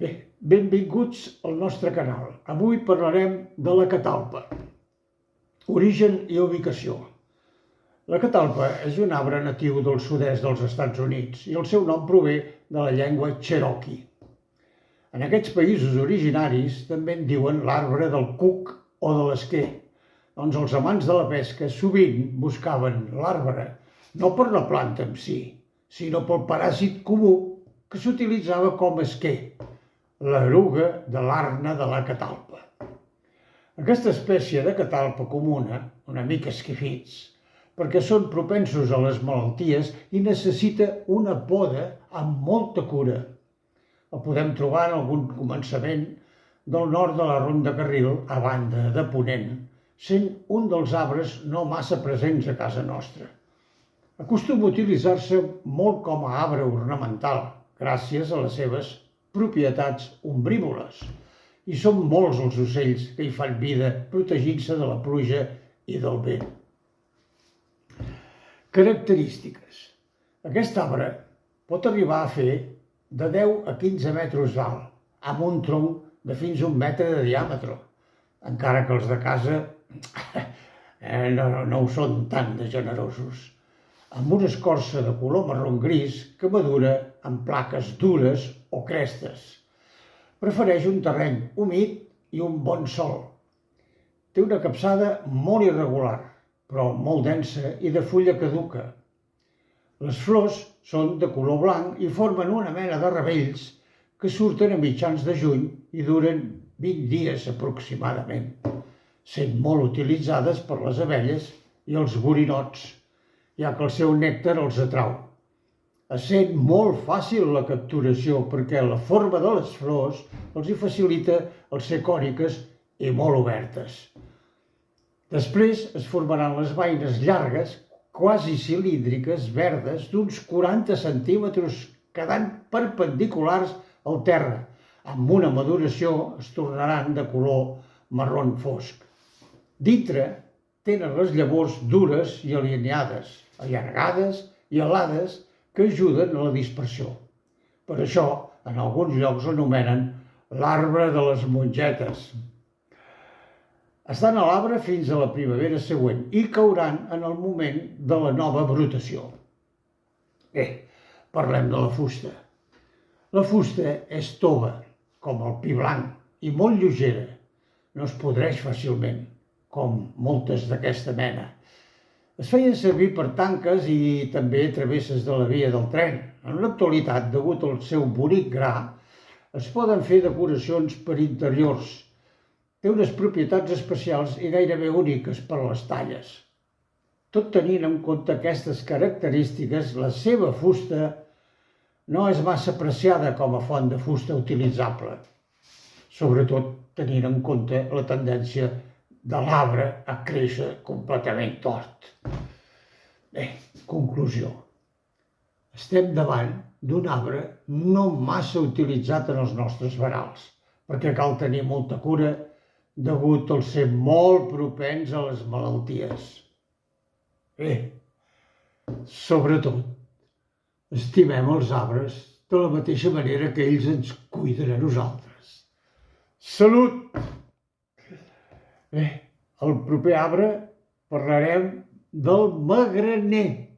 Bé, benvinguts al nostre canal. Avui parlarem de la catalpa. Origen i ubicació. La catalpa és un arbre natiu del sud-est dels Estats Units i el seu nom prové de la llengua cherokee. En aquests països originaris també en diuen l'arbre del cuc o de l'esquer, doncs els amants de la pesca sovint buscaven l'arbre, no per la planta en si, sinó pel paràsit comú que s'utilitzava com a esquer, l'eruga de l'arna de la catalpa. Aquesta espècie de catalpa comuna, una mica esquifits, perquè són propensos a les malalties i necessita una poda amb molta cura. El podem trobar en algun començament del nord de la Ronda Carril, a banda de Ponent, sent un dels arbres no massa presents a casa nostra. Acostuma a utilitzar-se molt com a arbre ornamental, gràcies a les seves propietats ombrívoles, i són molts els ocells que hi fan vida protegint-se de la pluja i del vent. Característiques. Aquest arbre pot arribar a fer de 10 a 15 metres d'alt, amb un tronc de fins a 1 metre de diàmetre, encara que els de casa no ho són tan de generosos, amb una escorça de color marró gris que madura en plaques dures o crestes. Prefereix un terreny humit i un bon sol. Té una capçada molt irregular, però molt densa i de fulla caduca. Les flors són de color blanc i formen una mena de ravells que surten a mitjans de juny i duren 20 dies aproximadament, sent molt utilitzades per les abelles i els borinots, ja que el seu nèctar els atrau. Essent molt fàcil la capturació perquè la forma de les flors els hi facilita el ser còniques i molt obertes. Després es formaran les beines llargues, quasi cilíndriques, verdes, d'uns 40 centímetres, quedant perpendiculars al terra. Amb una maduració es tornaran de color marró fosc. Dintre tenen les llavors dures i alineades, allargades i alades, que ajuden a la dispersió. Per això, en alguns llocs l'anomenen l'arbre de les mongetes. Estan a l'arbre fins a la primavera següent i cauran en el moment de la nova brotació. Bé, parlem de la fusta. La fusta és tova, com el pi blanc, i molt lleugera. No es podreix fàcilment, com moltes d'aquesta mena. Es feien servir per tanques i també travesses de la via del tren. En l'actualitat, degut al seu bonic gra, es poden fer decoracions per interiors. Té unes propietats especials i gairebé úniques per les talles. Tot tenint en compte aquestes característiques, la seva fusta no és massa apreciada com a font de fusta utilitzable, sobretot tenint en compte la tendència de l'arbre a créixer completament tort. Bé, conclusió. Estem davant d'un arbre no massa utilitzat en els nostres verals, perquè cal tenir molta cura degut al ser molt propens a les malalties. Bé, sobretot, estimem els arbres de la mateixa manera que ells ens cuiden a nosaltres. Salut! Bé, al proper arbre parlarem del magraner.